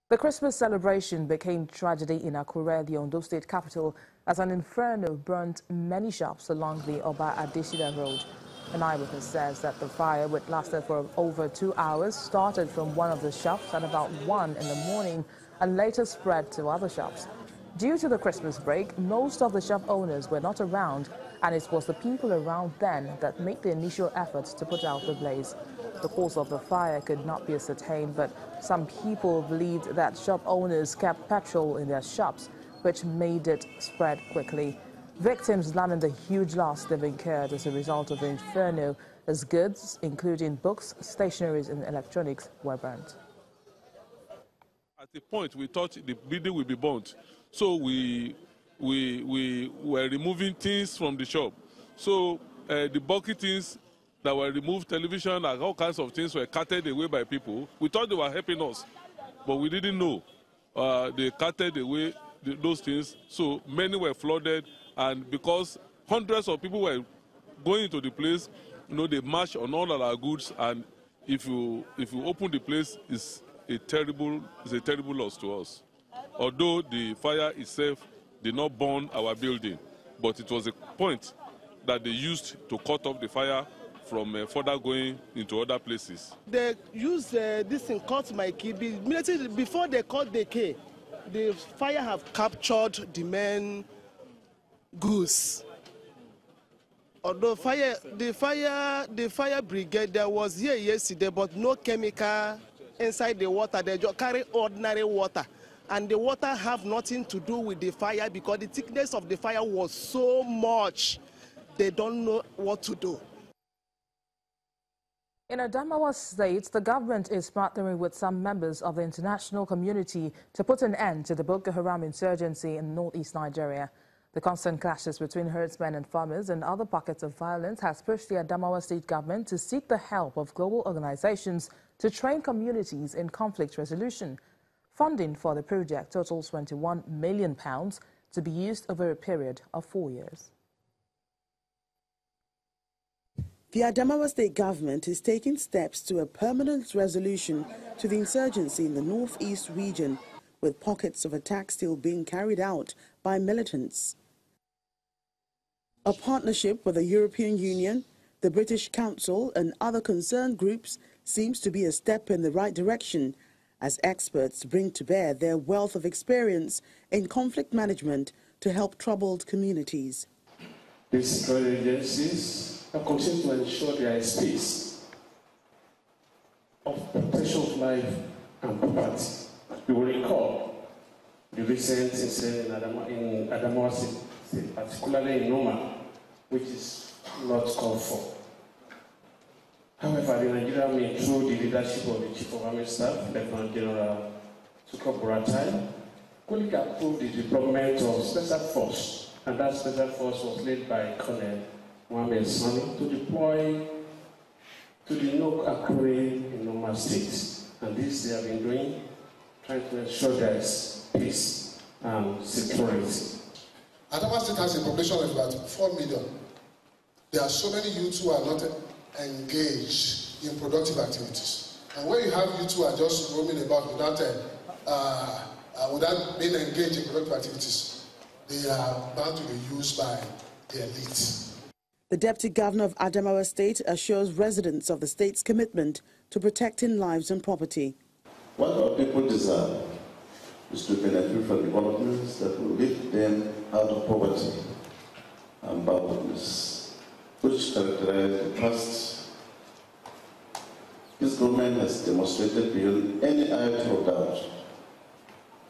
The Christmas celebration became tragedy in Akure, the Ondo State capital, as an inferno burnt many shops along the Oba Adesina Road. An eyewitness says that the fire, which lasted for over 2 hours, started from one of the shops at about 1 in the morning and later spread to other shops. Due to the Christmas break, most of the shop owners were not around, and it was the people around then that made the initial efforts to put out the blaze. The cause of the fire could not be ascertained, but some people believed that shop owners kept petrol in their shops, which made it spread quickly. Victims lamented the huge loss they've incurred as a result of the inferno, as goods, including books, stationeries and electronics, were burnt. At the point, we thought the building would be burnt, so we were removing things from the shop. So the bulky things that were removed, television and all kinds of things, were carted away by people. We thought they were helping us, but we didn't know. They carted away those things, so many were flooded, and because hundreds of people were going into the place, they marched on all of our goods, and if you open the place, it's a terrible loss to us. Although the fire itself did not burn our building, but it was a point that they used to cut off the fire from further going into other places. They used this thing called my key. Immediately before they cut the key, the fire have captured the main goods. Although the fire brigade, there was here yesterday, but no chemical inside the water. They just carry ordinary water, and the water have nothing to do with the fire because the thickness of the fire was so much, they don't know what to do. In Adamawa State, the government is partnering with some members of the international community to put an end to the Boko Haram insurgency in northeast Nigeria. The constant clashes between herdsmen and farmers and other pockets of violence has pushed the Adamawa State government to seek the help of global organizations to train communities in conflict resolution. Funding for the project totals £21 million to be used over a period of 4 years. The Adamawa State government is taking steps to a permanent resolution to the insurgency in the northeast region, with pockets of attacks still being carried out by militants. A partnership with the European Union, the British Council and other concerned groups seems to be a step in the right direction as experts bring to bear their wealth of experience in conflict management to help troubled communities. These security agencies are continuing to ensure there is space of protection of life and property. You will recall the recent incident in Adamawa State, particularly in Noma, which is not called for. However, the Nigerian Army, through the leadership of the Chief of Army Staff, Lieutenant General Tuko Buratai, quickly approved the deployment of special force, and that special force was led by Colonel Mohamed Sani to deploy to the Nok Akure in Noma State. And this they have been doing, trying to ensure there is peace and security. Adamawa State has a population of about 4 million. There are so many youths who are not engaged in productive activities. And when you have youths who are just roaming about without being engaged in productive activities, they are bound to be used by the elite. The Deputy Governor of Adamawa State assures residents of the state's commitment to protecting lives and property. What our people deserve is to benefit from developments that will lift them out of poverty and backwardness, which characterize the past. This government has demonstrated beyond any iota of doubt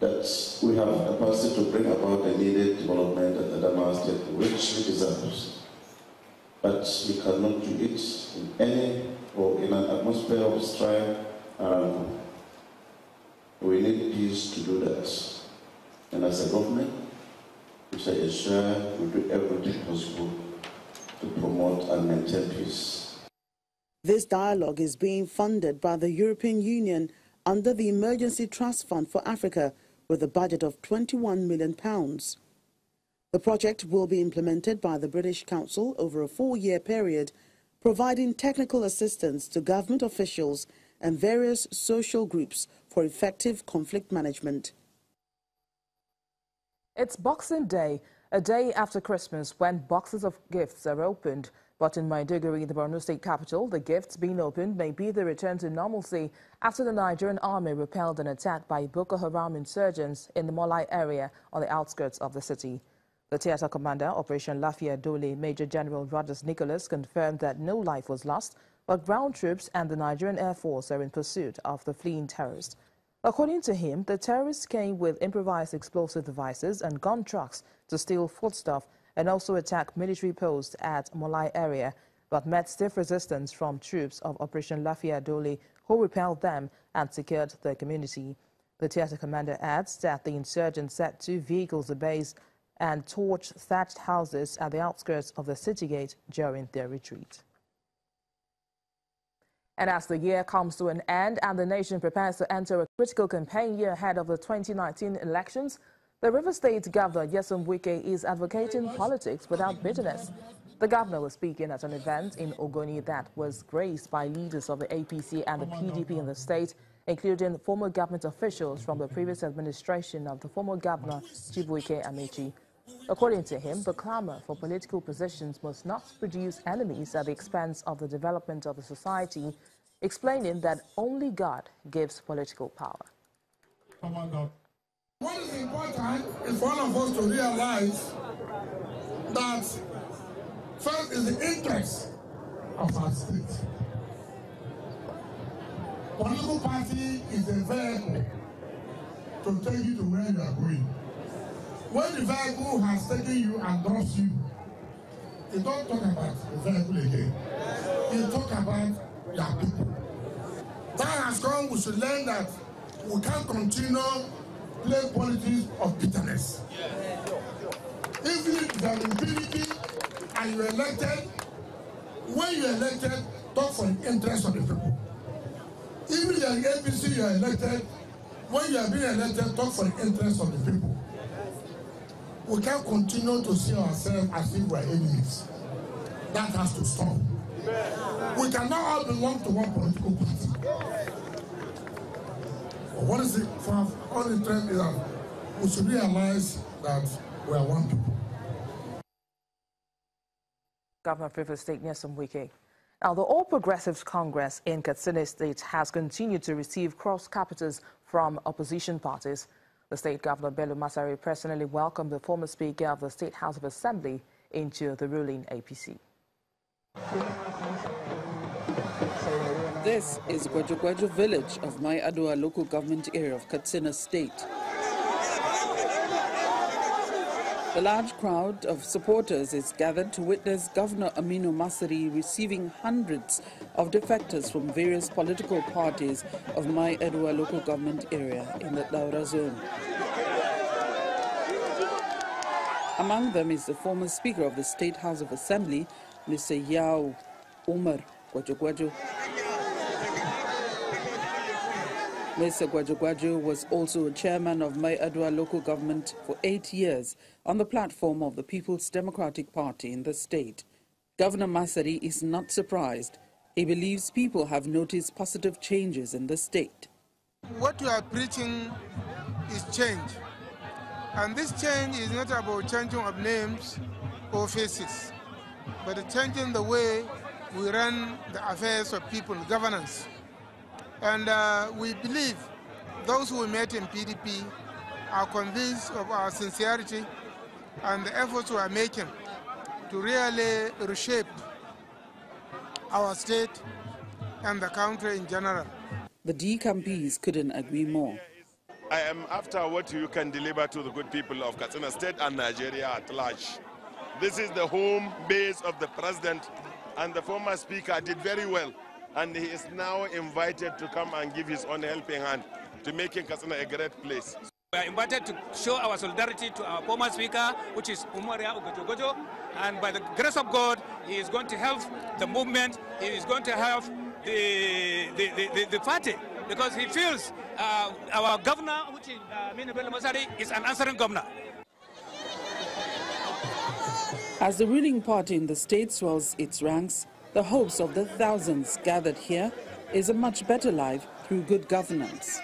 that we have the capacity to bring about the needed development at Adamawa State, which it deserves. But we cannot do it in any or in an atmosphere of strife. We need peace to do that. And as a government, we shall ensure we do everything possible to promote and maintain peace. This dialogue is being funded by the European Union under the Emergency Trust Fund for Africa with a budget of £21 million. The project will be implemented by the British Council over a 4-year period, providing technical assistance to government officials and various social groups for for effective conflict management. It's Boxing Day, a day after Christmas when boxes of gifts are opened. But in Maiduguri, the Borno state capital, the gifts being opened may be the return to normalcy after the Nigerian army repelled an attack by Boko Haram insurgents in the Molai area on the outskirts of the city. The theatre commander, Operation Lafia Dole, Major General Rogers Nicholas, confirmed that no life was lost, but ground troops and the Nigerian Air Force are in pursuit of the fleeing terrorists. According to him, the terrorists came with improvised explosive devices and gun trucks to steal foodstuff and also attack military posts at Molai area, but met stiff resistance from troops of Operation Lafia Dole, who repelled them and secured the community. The theatre commander adds that the insurgents set 2 vehicles ablaze and torched thatched houses at the outskirts of the city gate during their retreat. And as the year comes to an end and the nation prepares to enter a critical campaign year ahead of the 2019 elections, the River State Governor Nyesom Wike is advocating politics without bitterness. The governor was speaking at an event in Ogoni that was graced by leaders of the APC and the PDP in the state, including former government officials from the previous administration of the former governor, Chibuike Amechi. According to him, the clamor for political positions must not produce enemies at the expense of the development of the society, explaining that only God gives political power. What is important is for all of us to realize that first is the interest of our state. Political party is a vehicle to take you to where you are going. When the vehicle has taken you and drops you, you don't talk about the vehicle again. You talk about your people. Time has come, we should learn that we can't continue playing politics of bitterness. Even if you are in PDP and you are elected, when you are elected, talk for the interest of the people. Even if you are in APC, you are elected, when you are being elected, talk for the interest of the people. We can't continue to see ourselves as if we are enemies. That has to stop. We cannot all belong to one political party. But what is it for all interest is that we should realize that we are one people. Governor of River State Nyesom Wike. Now, the All Progressives Congress in Katsina State has continued to receive cross-capitals from opposition parties. The state governor, Bello Masari, personally welcomed the former speaker of the State House of Assembly into the ruling APC. This is Gwajugwaju village of Mai Adua local government area of Katsina State. A large crowd of supporters is gathered to witness Governor Aminu Masari receiving hundreds of defectors from various political parties of Mai Adua local government area in the Daura zone. Among them is the former Speaker of the State House of Assembly, Mr. Yao Umar Gwajugwaju. Mr. Gwajugwaju was also a chairman of Mai Adua local government for 8 years on the platform of the People's Democratic Party in the state. Governor Masari is not surprised. He believes people have noticed positive changes in the state. What you are preaching is change. And this change is not about changing of names or faces, but changing the way we run the affairs of people, governance. And we believe those who met in PDP are convinced of our sincerity and the efforts we are making to really reshape our state and the country in general. The DCAMPs couldn't agree more. I am after what you can deliver to the good people of Katsina State and Nigeria at large. This is the home base of the president, and the former speaker did very well. And he is now invited to come and give his own helping hand to making Katsina a great place. We are invited to show our solidarity to our former speaker, which is Umaria Ugojogojo, and by the grace of God, he is going to help the movement, he is going to help the party, because he feels our governor, which is Bello Masari, is an answering governor. As the ruling party in the state swells its ranks, the hopes of the thousands gathered here is a much better life through good governance.